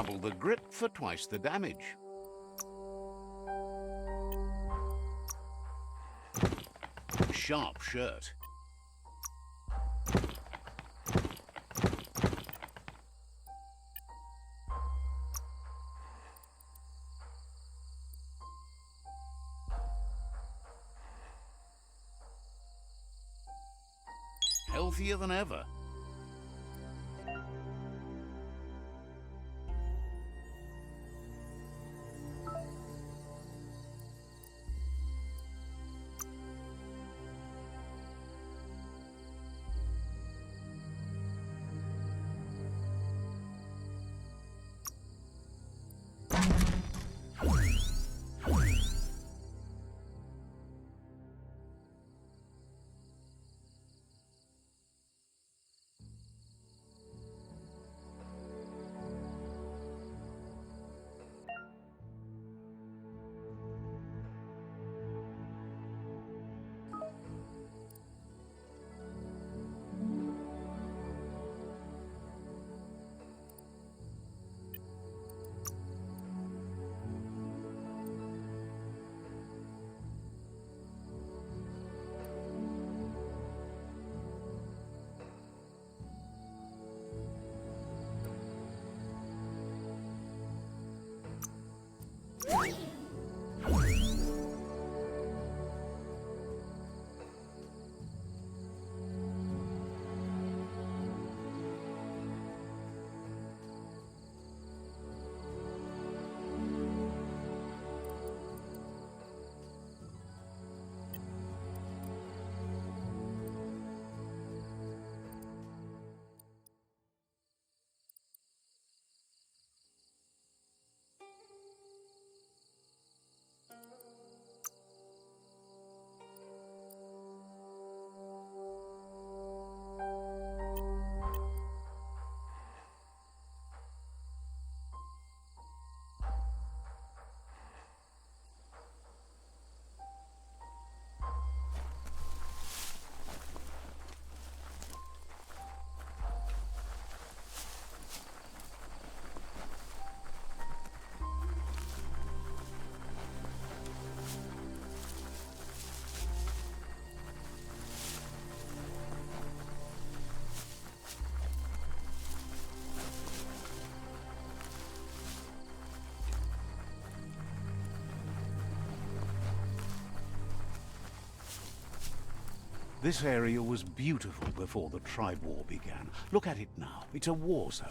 Double the grip for twice the damage. Sharp shirt. Healthier than ever. This area was beautiful before the tribe war began. Look at it now. It's a war zone.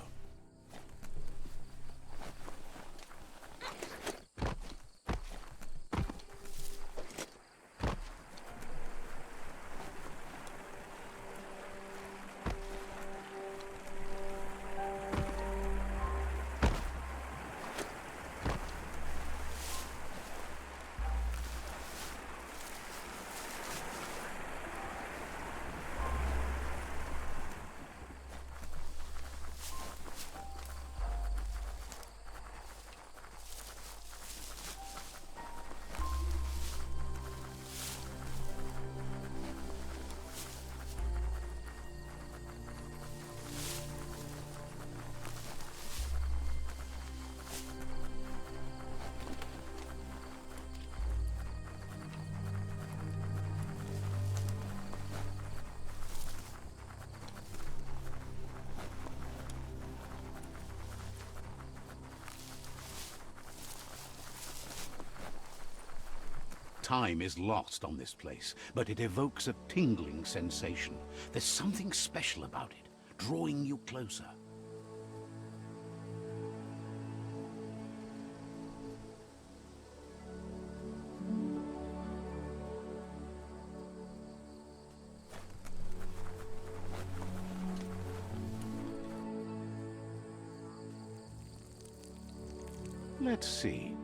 Time is lost on this place, but it evokes a tingling sensation. There's something special about it, drawing you closer. Let's see.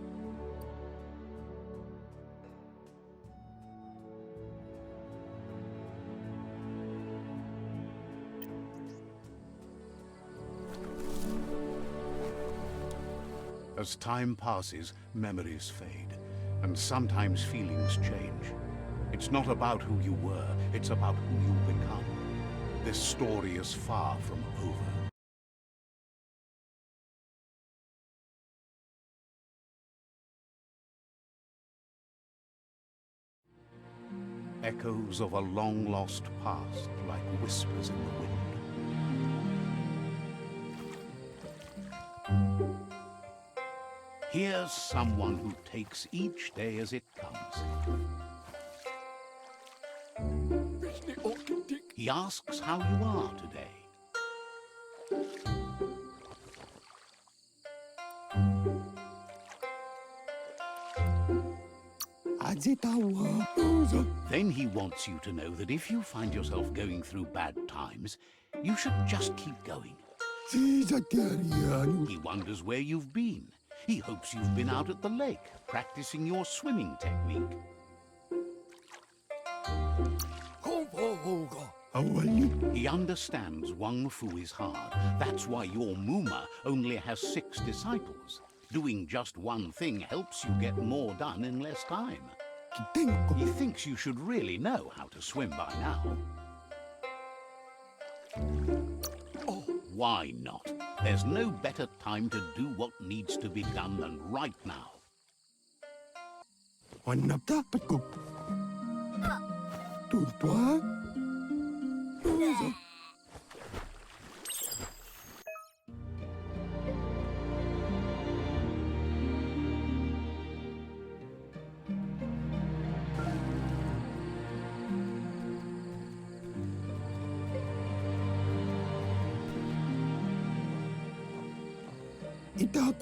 As time passes, memories fade, and sometimes feelings change. It's not about who you were, it's about who you become. This story is far from over. Echoes of a long-lost past, like whispers in the wind. Here's someone who takes each day as it comes. He asks how you are today. Then he wants you to know that if you find yourself going through bad times, you should just keep going. He wonders where you've been. He hopes you've been out at the lake, practicing your swimming technique. He understands Wang Fu is hard. That's why your Muma only has 6 disciples. Doing just one thing helps you get more done in less time. He thinks you should really know how to swim by now. Why not? There's no better time to do what needs to be done than right now.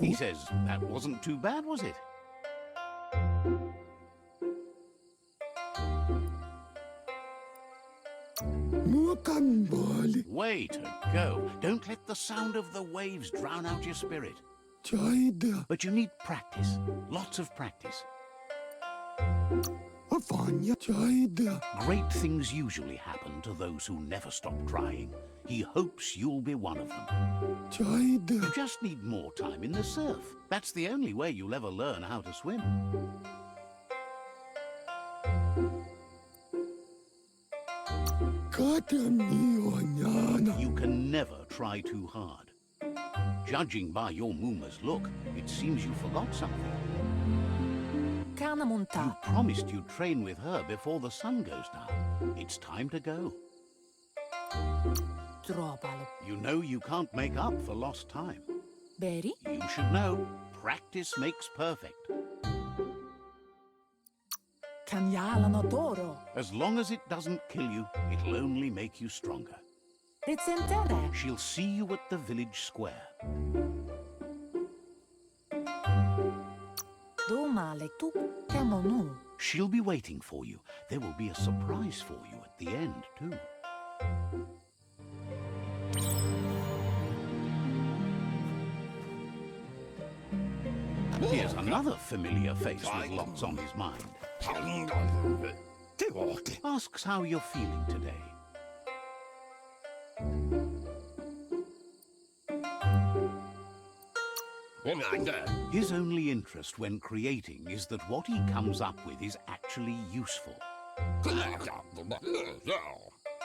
He says, that wasn't too bad, was it? Way to go. Don't let the sound of the waves drown out your spirit. But you need practice. Lots of practice. Great things usually happen to those who never stop trying. He hopes you'll be one of them. You just need more time in the surf. That's the only way you'll ever learn how to swim. You can never try too hard. Judging by your Muma's look, it seems you forgot something. You promised you'd train with her before the sun goes down. It's time to go. You know you can't make up for lost time. You should know, practice makes perfect. As long as it doesn't kill you, it'll only make you stronger. She'll see you at the village square. She'll be waiting for you. There will be a surprise for you at the end, too. Here's another familiar face with lots on his mind. Asks how you're feeling today. His only interest when creating is that what he comes up with is actually useful.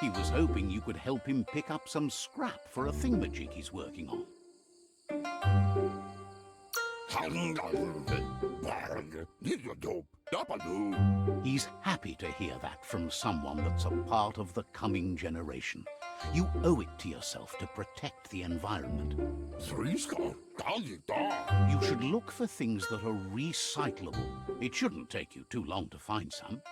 He was hoping you could help him pick up some scrap for a thingamajig he's working on. He's happy to hear that from someone that's a part of the coming generation. You owe it to yourself to protect the environment. You should look for things that are recyclable. It shouldn't take you too long to find some.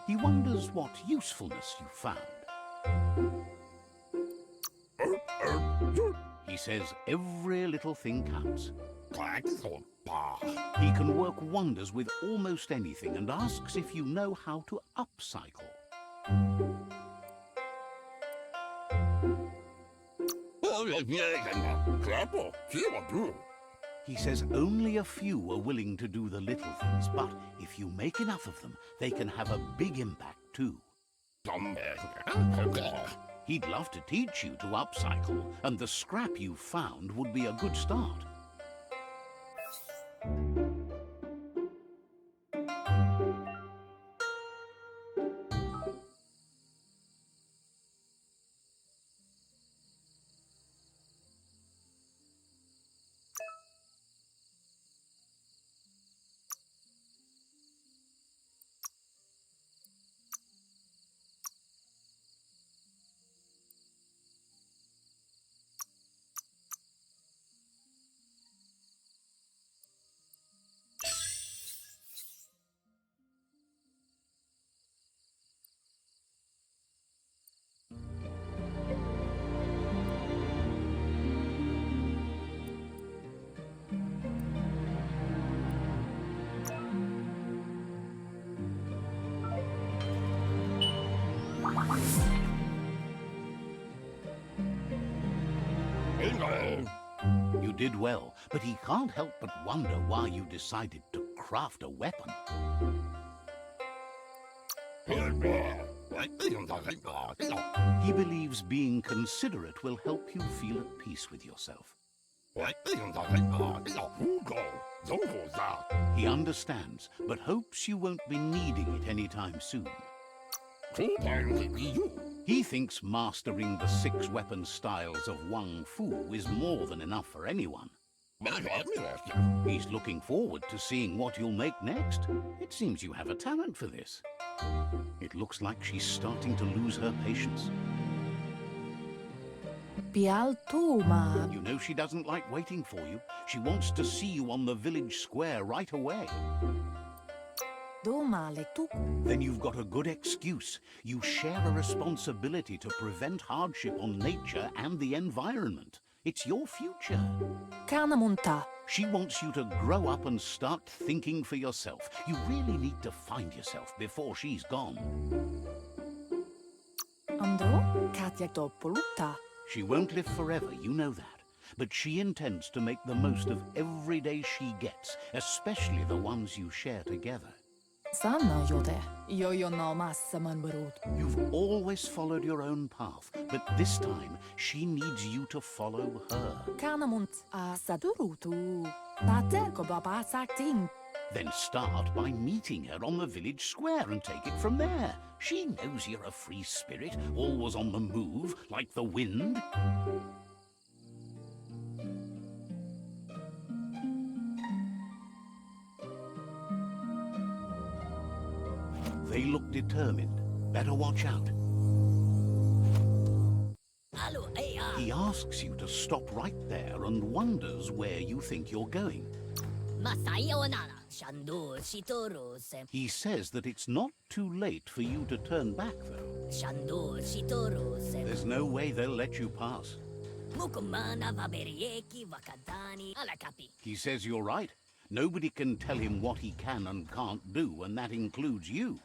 He wonders what usefulness you found. He says every little thing counts. He can work wonders with almost anything and asks if you know how to upcycle. He says only a few are willing to do the little things, but if you make enough of them, they can have a big impact too. He'd love to teach you to upcycle, and the scrap you found would be a good start. You did well, but he can't help but wonder why you decided to craft a weapon. He believes being considerate will help you feel at peace with yourself. He understands, but hopes you won't be needing it anytime soon. He thinks mastering the 6 weapon styles of Wang Fu is more than enough for anyone. He's looking forward to seeing what you'll make next. It seems you have a talent for this. It looks like she's starting to lose her patience. You know she doesn't like waiting for you. She wants to see you on the village square right away. Then you've got a good excuse. You share a responsibility to prevent hardship on nature and the environment. It's your future. She wants you to grow up and start thinking for yourself. You really need to find yourself before she's gone. She won't live forever, you know that. But she intends to make the most of every day she gets, especially the ones you share together. You've always followed your own path, but this time she needs you to follow her. Then start by meeting her on the village square and take it from there. She knows you're a free spirit, always on the move, like the wind. They look determined. Better watch out. He asks you to stop right there and wonders where you think you're going. He says that it's not too late for you to turn back, though. There's no way they'll let you pass. He says you're right. Nobody can tell him what he can and can't do, and that includes you.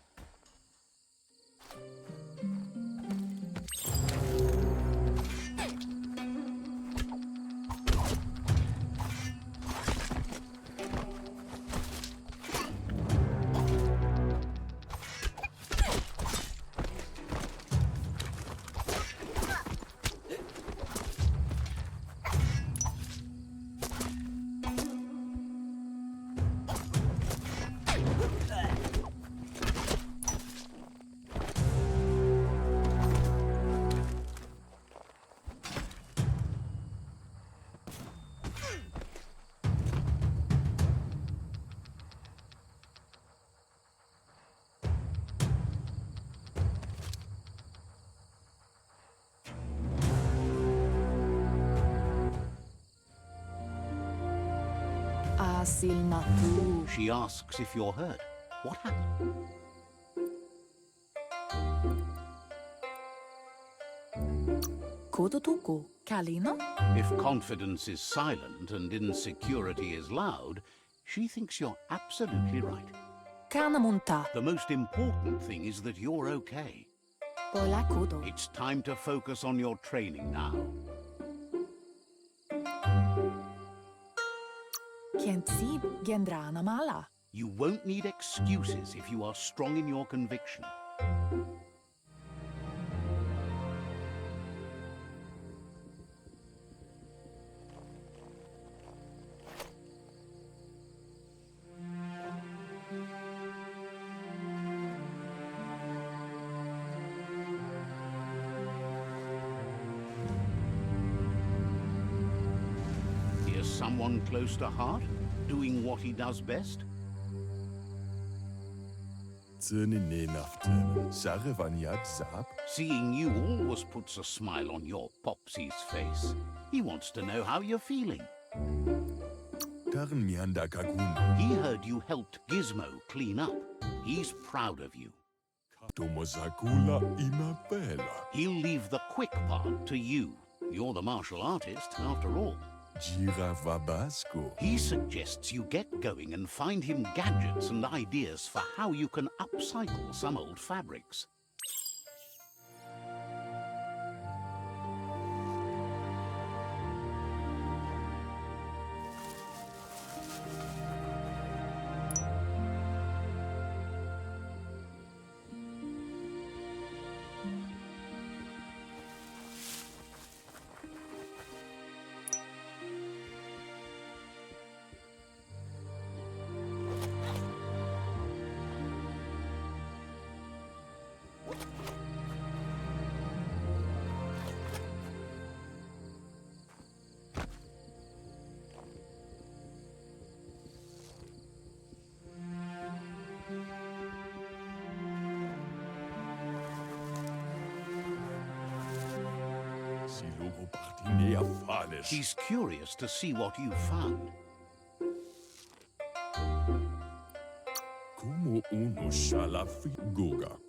She asks if you're hurt. What happened? If confidence is silent and insecurity is loud, she thinks you're absolutely right. The most important thing is that you're okay. It's time to focus on your training now. can't see Gendrana Mala. You won't need excuses if you are strong in your conviction. Here's someone close to heart, doing what he does best. Seeing Seeing you always puts a smile on your Popsy's face. He wants to know how you're feeling. He heard you helped Gizmo clean up. He's proud of you. He'll leave the quick part to you. You're the martial artist, after all. He suggests you get going and find him gadgets and ideas for how you can upcycle some old fabrics. He's curious to see what you found.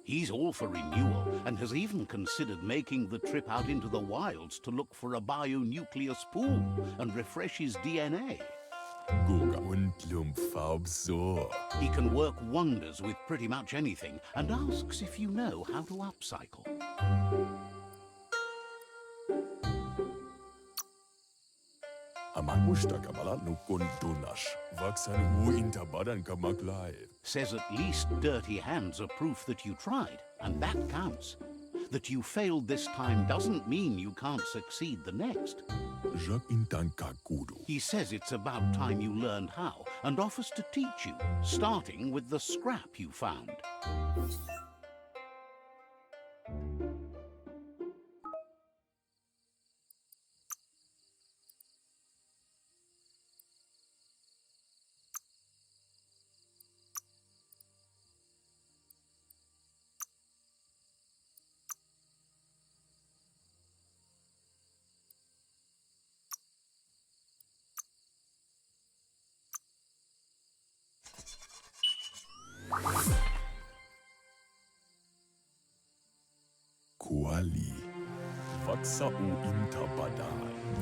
He's all for renewal and has even considered making the trip out into the wilds to look for a bionuclear spool and refresh his DNA. He can work wonders with pretty much anything and asks if you know how to upcycle. Says at least dirty hands are proof that you tried, and that counts. That you failed this time doesn't mean you can't succeed the next. He says it's about time you learned how, and offers to teach you, starting with the scrap you found.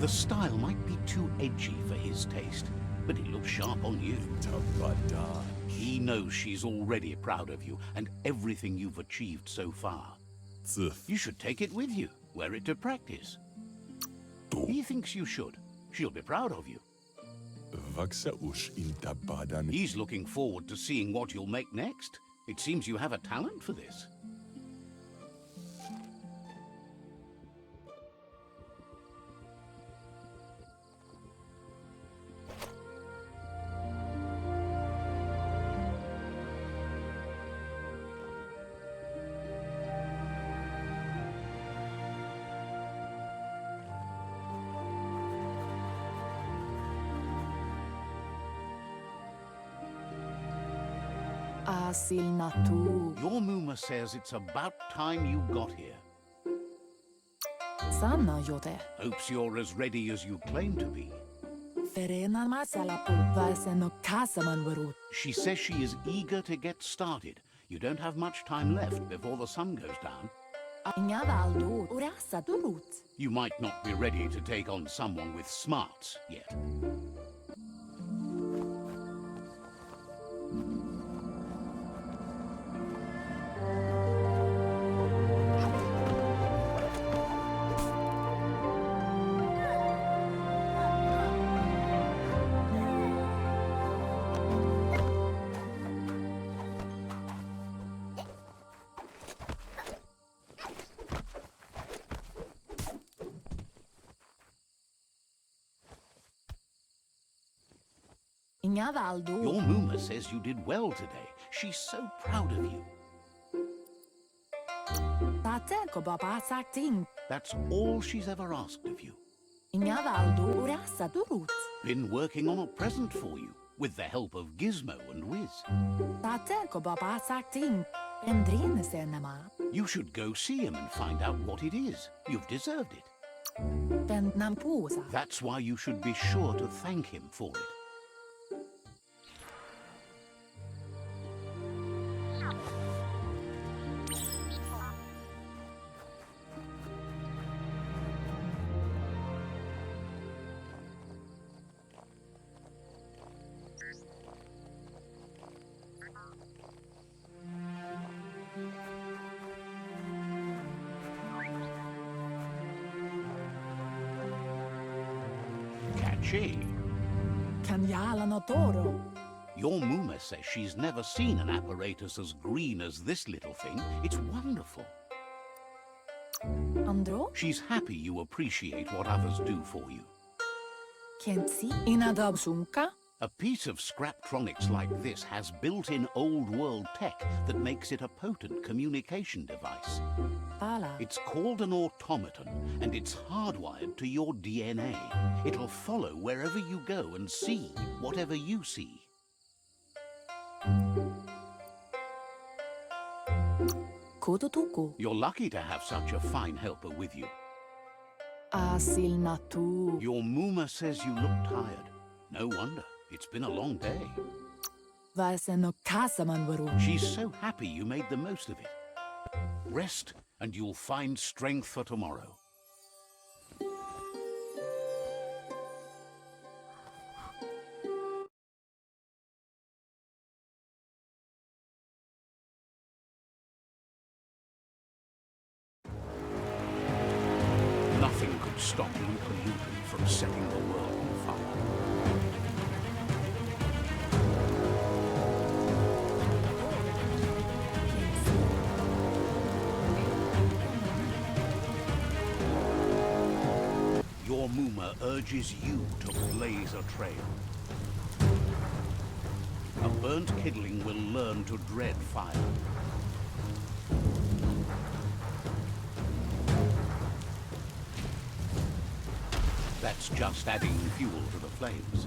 The style might be too edgy for his taste, but it looks sharp on you. He knows she's already proud of you and everything you've achieved so far. You should take it with you, wear it to practice. He thinks you should. She'll be proud of you. He's looking forward to seeing what you'll make next. It seems you have a talent for this. Your Muma says it's about time you got here. Sanna jote. Hopes you're as ready as you claim to be. She says she is eager to get started. You don't have much time left before the sun goes down. You might not be ready to take on someone with smarts yet. Inga valdo. Your Mooma says you did well today. She's so proud of you. Tate ko baba sakting. That's all she's ever asked of you. Inga valdo urasa durut. Been working on a present for you, with the help of Gizmo and Wiz. Tate ko baba sakting. Endrine senema. You should go see him and find out what it is. You've deserved it. Ben nampusa. That's why you should be sure to thank him for it. Catchy. Kanyala no toro. Your Mooma says she's never seen an apparatus as green as this little thing. It's wonderful. Andro? She's happy you appreciate what others do for you. Kensi. Inadab sunka. A piece of Scraptronics like this has built-in old-world tech that makes it a potent communication device. Pala. It's called an automaton, and it's hardwired to your DNA. It'll follow wherever you go and see whatever you see. Kototuku. You're lucky to have such a fine helper with you. Asil natu. Your Mooma says you look tired. No wonder. It's been a long day. Vaseno kasaman varu. She's so happy you made the most of it. Rest, and you'll find strength for tomorrow. Nothing could stop Lupa from setting the world on fire. Your Mooma urges you to blaze a trail. A burnt kidling will learn to dread fire. That's just adding fuel to the flames.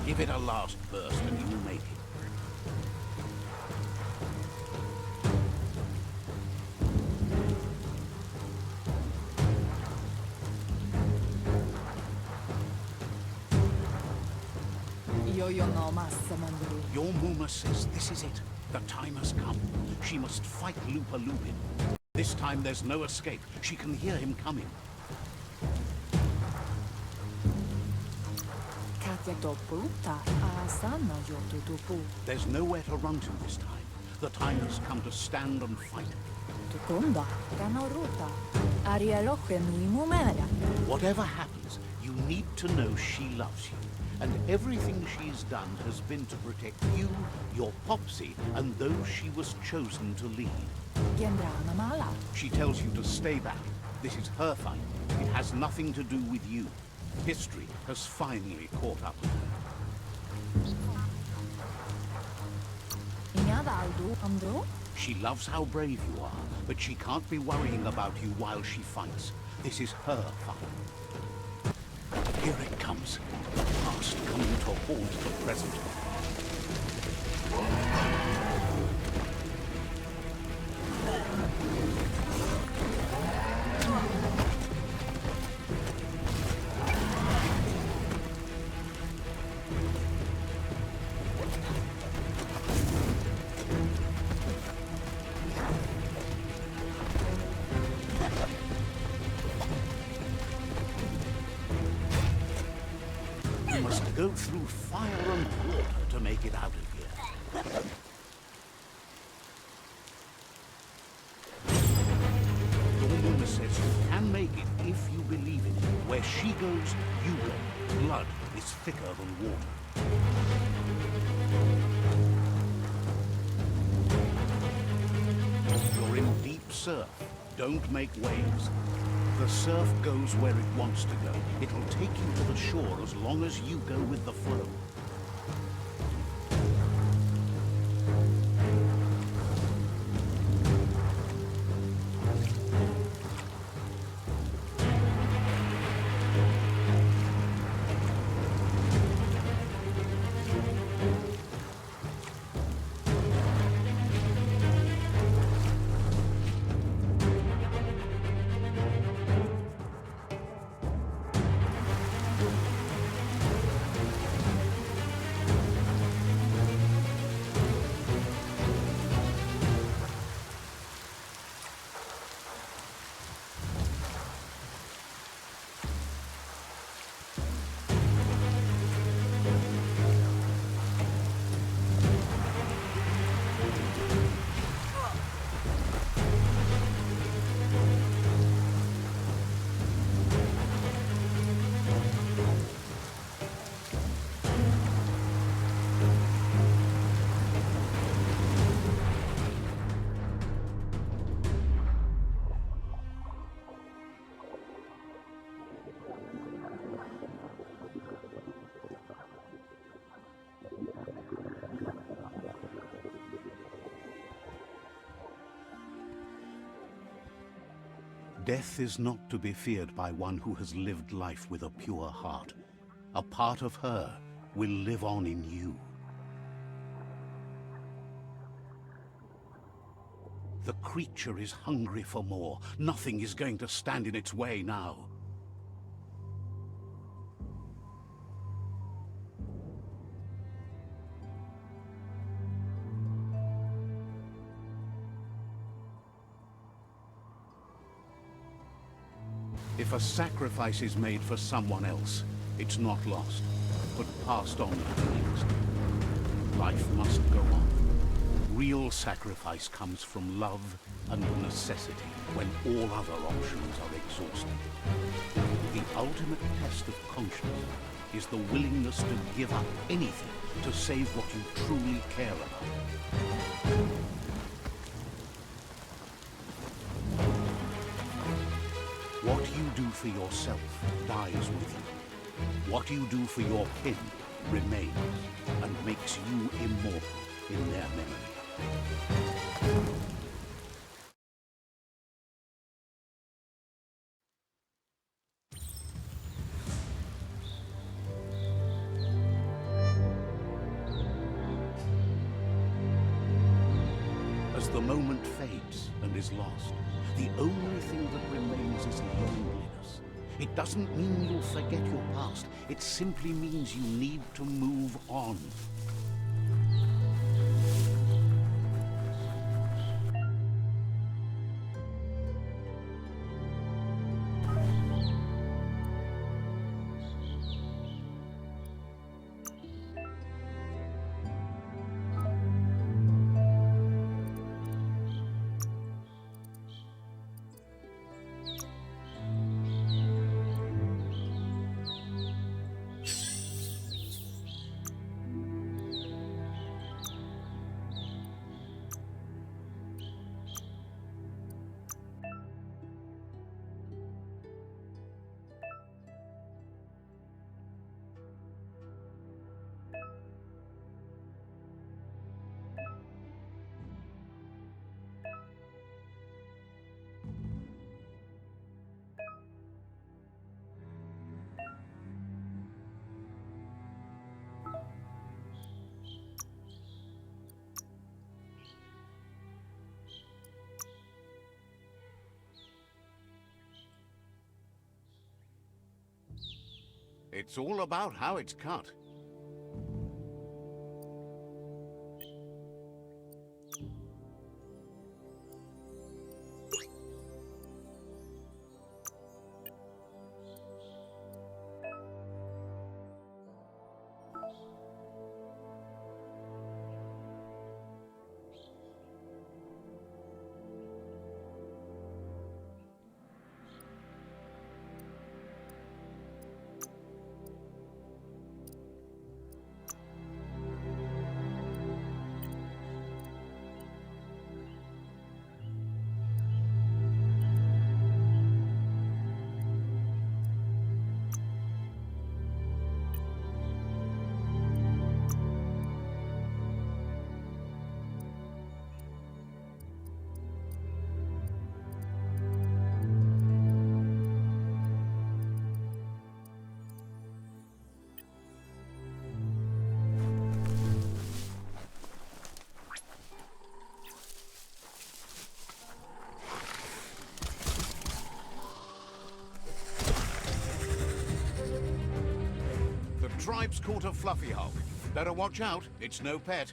Give it a last burst and you'll make it. Yo no masaman varu. Your Mooma says this is it. The time has come. She must fight Lupa Lupin. This time there's no escape. She can hear him coming. Katja topuluta. Asana yotutupu. There's nowhere to run to this time. The time has come to stand and fight. Tukunda. Kanoruta. Arialoche nui mumera. Whatever happens, you need to know she loves you. And everything she's done has been to protect you, your Popsy, and those she was chosen to lead. Gendrana mala. She tells you to stay back. This is her fight. It has nothing to do with you. History has finally caught up with her. Inga valdo. Andro? She loves how brave you are, but she can't be worrying about you while she fights. This is her fight. Here it comes. The past coming to haunt the present. You must go through fire and water to make it out of here. Your Mooma says you can make it if you believe in it. Where she goes, you go. Blood is thicker than water. You're in deep surf. Don't make waves. The surf goes where it wants to go. It'll take you to the shore as long as you go with the flow. Death is not to be feared by one who has lived life with a pure heart. A part of her will live on in you. The creature is hungry for more. Nothing is going to stand in its way now. If a sacrifice is made for someone else, it's not lost, but passed on to the next. Life must go on. Real sacrifice comes from love and necessity, when all other options are exhausted. The ultimate test of conscience is the willingness to give up anything to save what you truly care about. What you do for yourself dies with you. What you do for your kin remains and makes you immortal in their memory. As the moment fades and is lost, the only thing that remains is loneliness. It doesn't mean you'll forget your past. It simply means you need to move on. It's all about how it's cut. tribe's caught a fluffy hulk. Better watch out, it's no pet.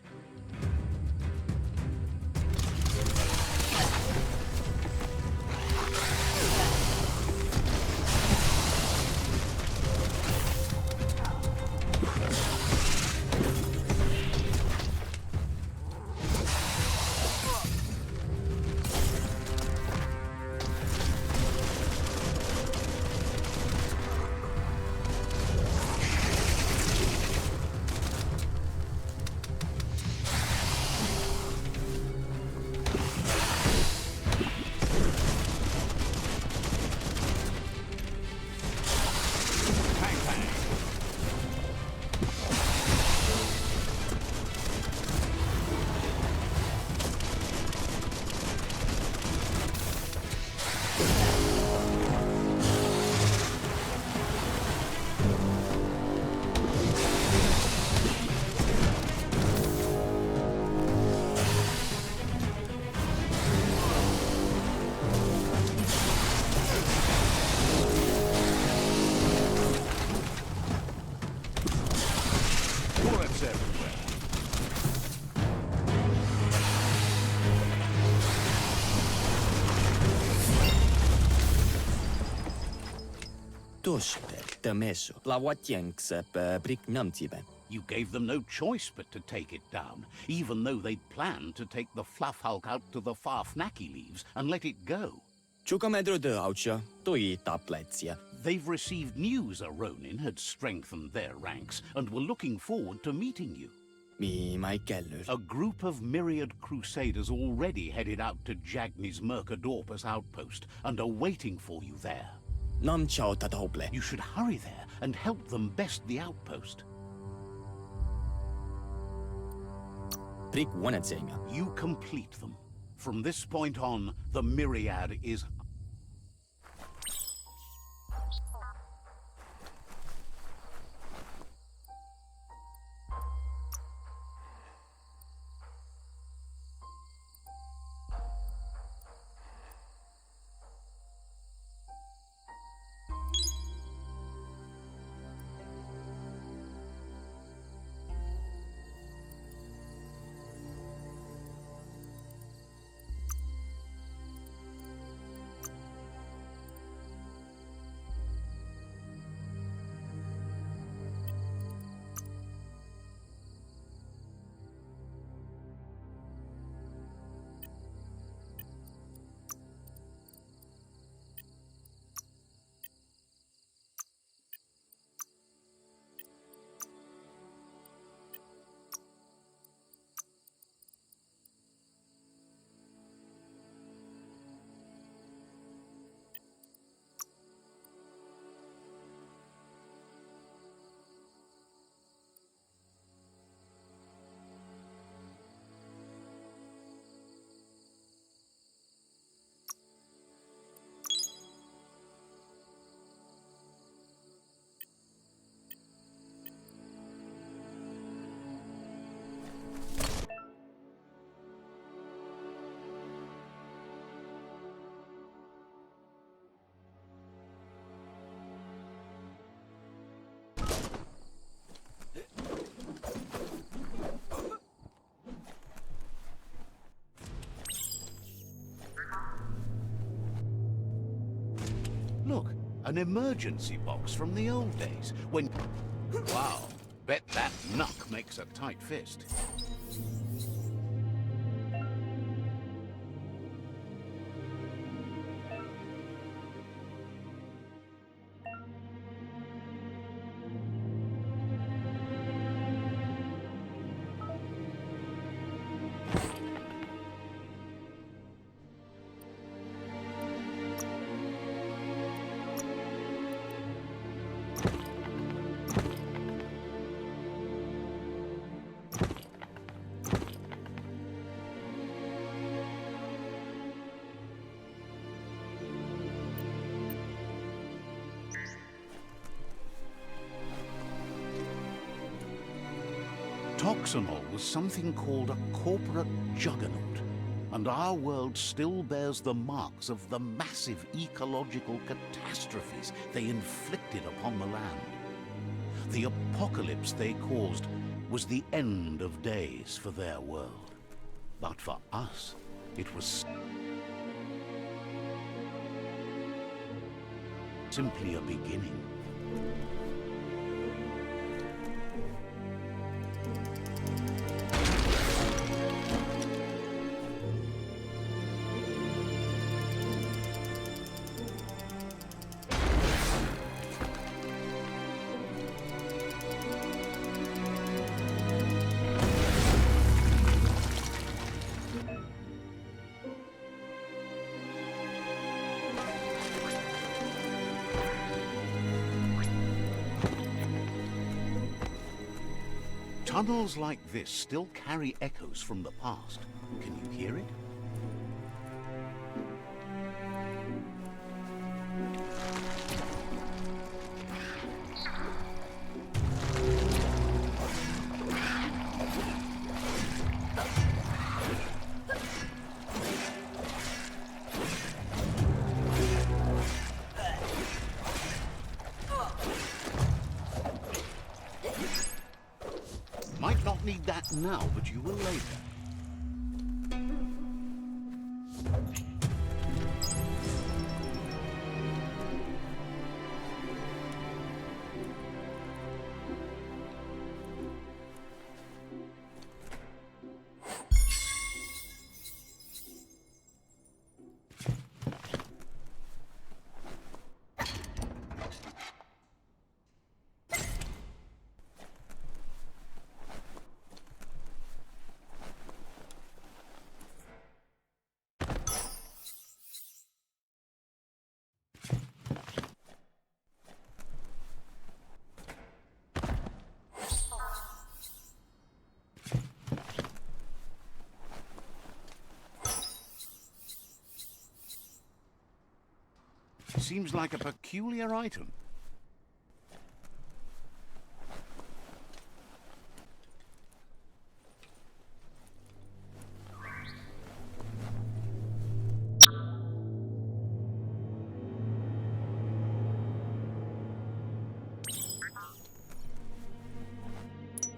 You gave them no choice but to take it down, even though they'd planned to take the Fluff Hulk out to the Farfnacky Leaves and let it go. They've received news a Ronin had strengthened their ranks and were looking forward to meeting you. A group of myriad crusaders already headed out to Jagni's Mercadorpus outpost and are waiting for you there. You should hurry there and help them best the outpost. You complete them. From this point on, the Myriad is... Look, an emergency box from the old days, when... Wow, bet that knuck makes a tight fist. Toxanol was something called a corporate juggernaut, and our world still bears the marks of the massive ecological catastrophes they inflicted upon the land. The apocalypse they caused was the end of days for their world. But for us, it was simply a beginning. Tunnels like this still carry echoes from the past. Can you hear it? Might not need that now, but you will later. Seems like a peculiar item.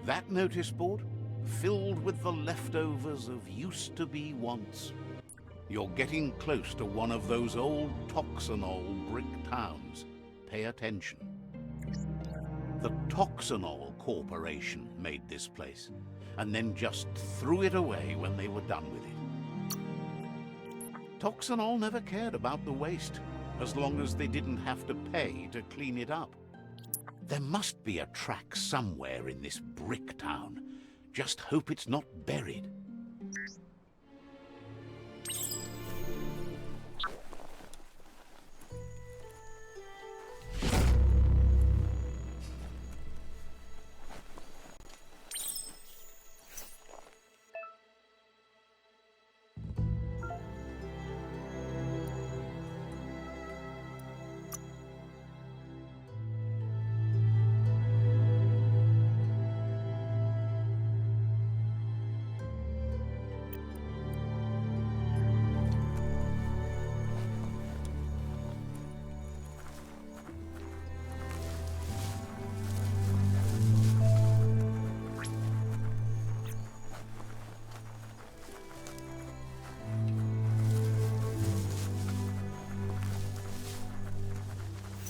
That notice board, filled with the leftovers of used-to-be wants. You're getting close to one of those old Toxanol brick towns. Pay attention. The Toxanol Corporation made this place, and then just threw it away when they were done with it. Toxanol never cared about the waste, as long as they didn't have to pay to clean it up. There must be a track somewhere in this brick town. Just hope it's not buried.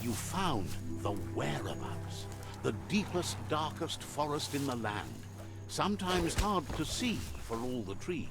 You found the whereabouts, the deepest, darkest forest in the land, sometimes hard to see for all the trees.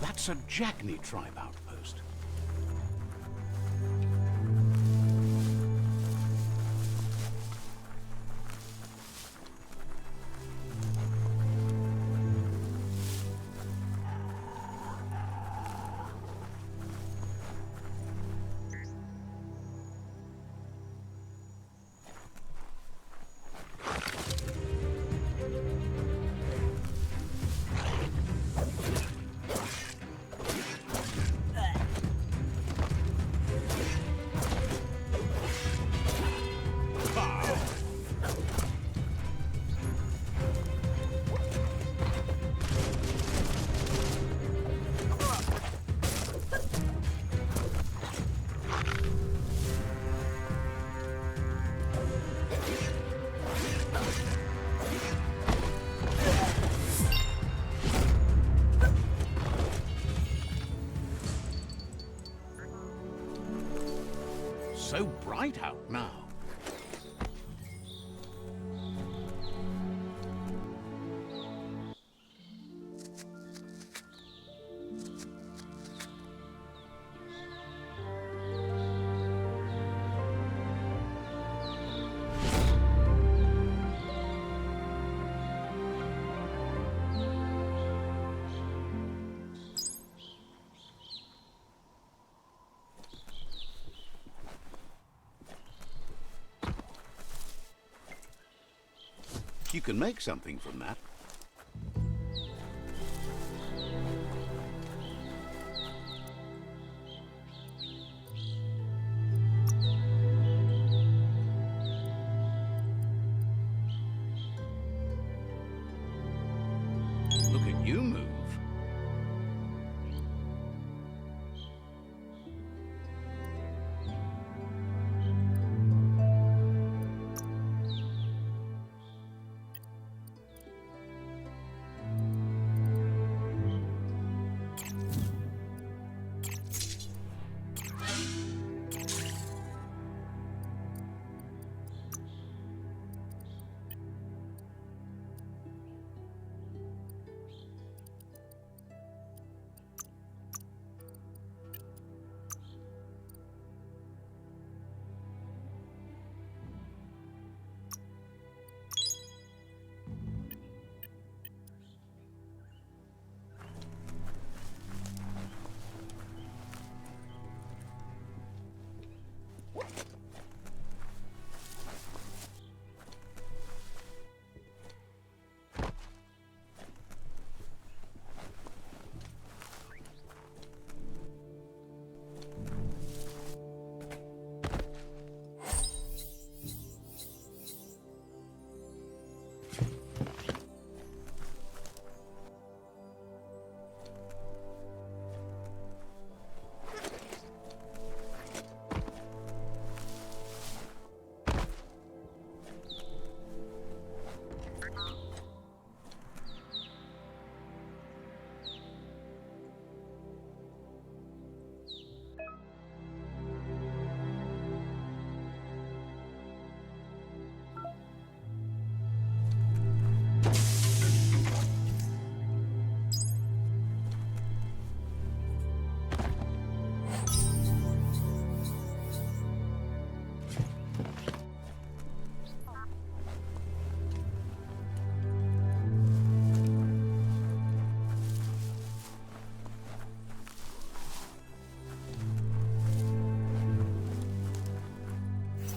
That's a Jagni tribe outpost. So bright out now. You can make something from that. Look at you move.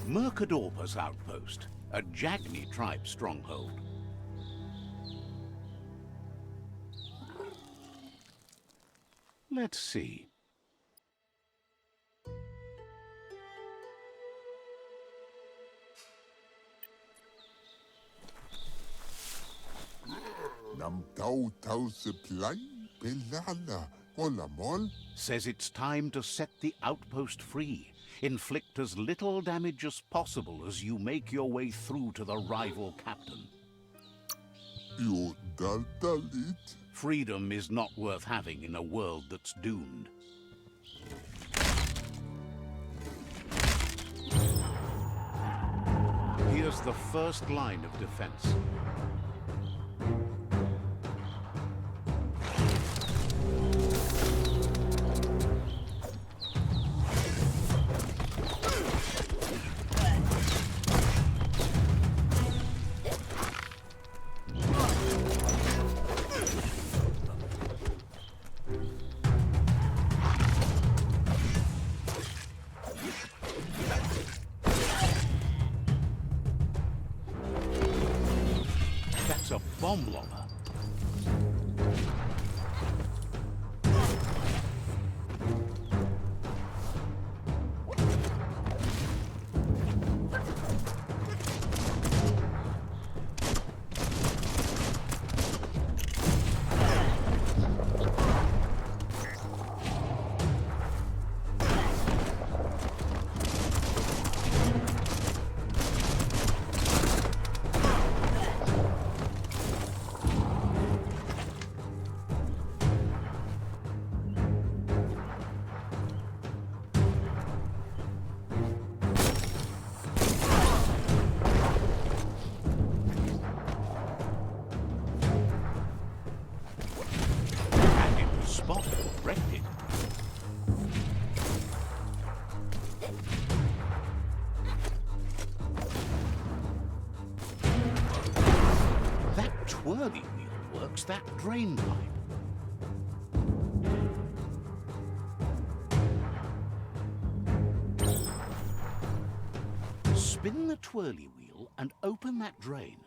Mercadorpa's outpost, a Jagni tribe stronghold. Let's see. Nam tau supply pelala olamol. Says it's time to set the outpost free. Inflict as little damage as possible as you make your way through to the rival captain. You daltalit. Freedom is not worth having in a world that's doomed. Here's the first line of defense. bomb lobber. Corrected. That twirly wheel works that drain pipe. Spin the twirly wheel and open that drain.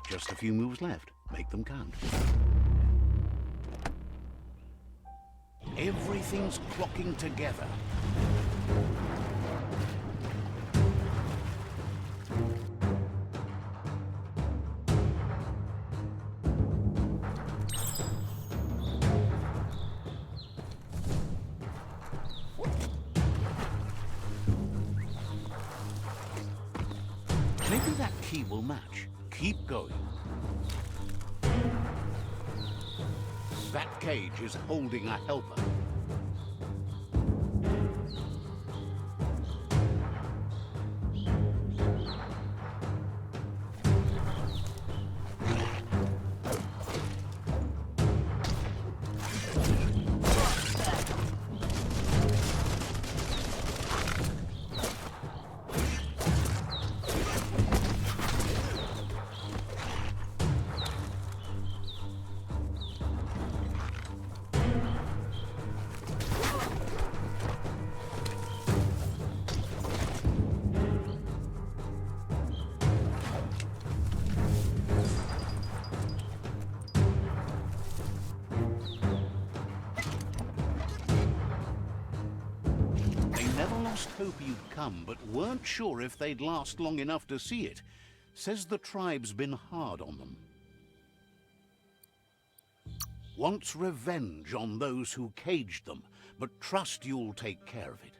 Just a few moves left. Make them count. Everything's clocking together. Maybe that key will match. Keep going. That cage is holding a helper. Hope you'd come, but weren't sure if they'd last long enough to see it. Says the tribe's been hard on them. Wants revenge on those who caged them, but trust you'll take care of it.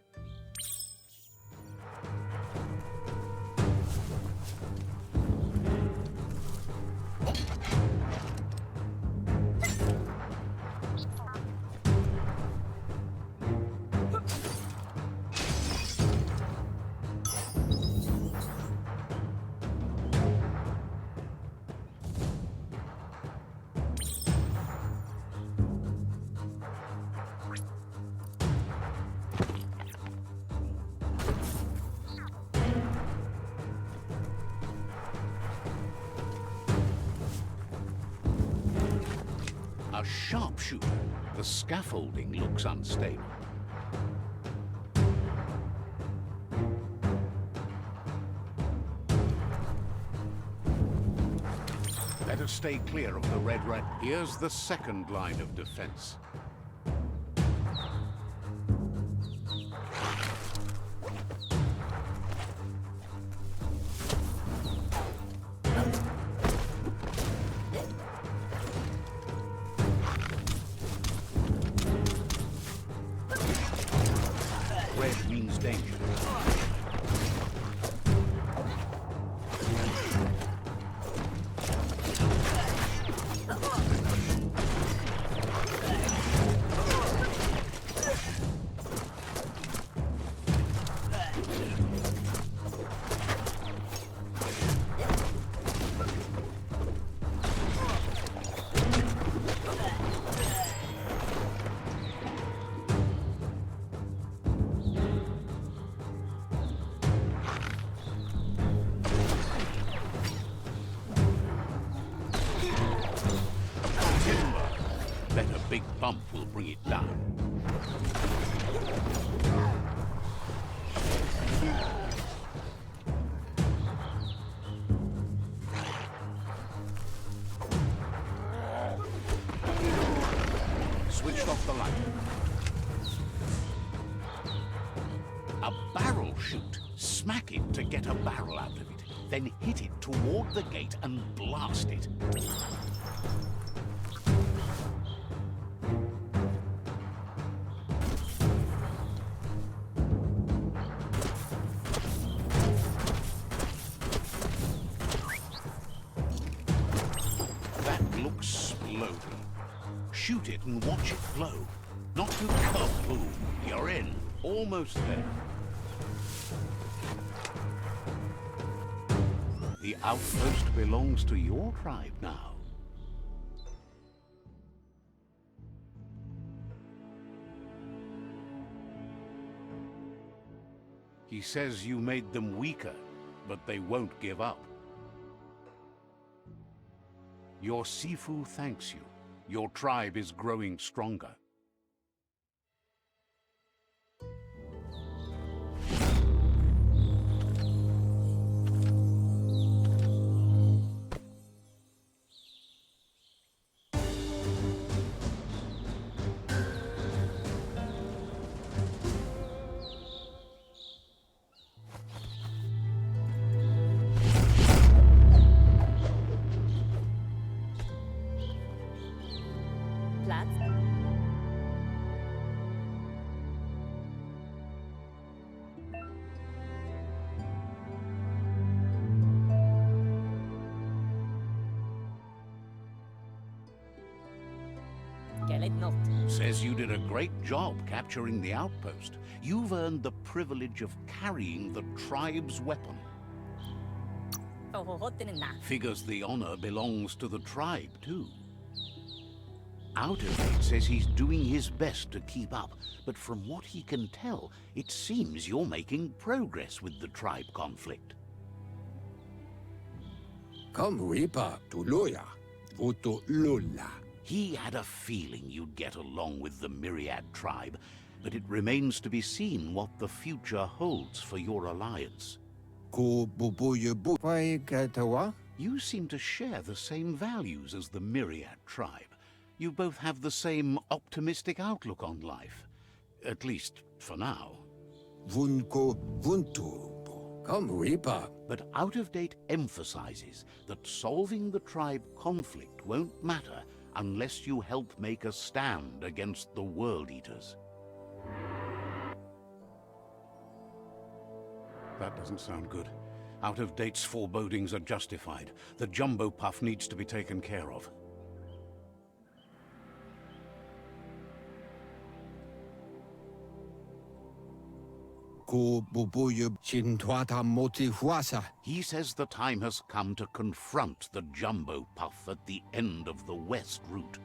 A sharpshooter. The scaffolding looks unstable. Better stay clear of the red rat. Here's the second line of defense. Red means danger. Bet a big bump will bring it down. Switched off the light. A barrel shoot. Smack it to get a barrel out of it. Then hit it toward the gate and blast it. That looks splody. Shoot it and watch it blow. Not too kaboom. You're in. Almost there. The outpost belongs to your tribe now. He says you made them weaker, but they won't give up. Your Sifu thanks you. Your tribe is growing stronger. Says you did a great job capturing the outpost. You've earned the privilege of carrying the tribe's weapon. Figures the honor belongs to the tribe, too. Outerdate says he's doing his best to keep up, but from what he can tell, it seems you're making progress with the tribe conflict. He had a feeling you'd get along with the Myriad tribe, but it remains to be seen what the future holds for your alliance. You seem to share the same values as the Myriad tribe. You both have the same optimistic outlook on life. At least, for now. But Out-of-Date emphasizes that solving the tribe conflict won't matter unless you help make a stand against the World Eaters. That doesn't sound good. Out-of-Date's forebodings are justified. The jumbo puff needs to be taken care of. He says the time has come to confront the jumbo puff at the end of the west route.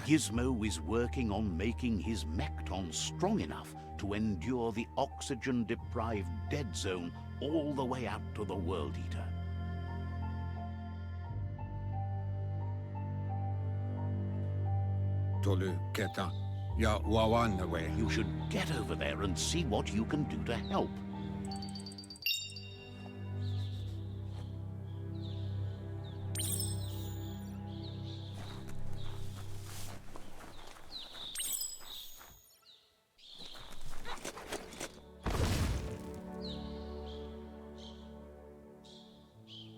Gizmo is working on making his Mekton strong enough to endure the oxygen-deprived dead zone all the way out to the World Eater. You should get over there and see what you can do to help.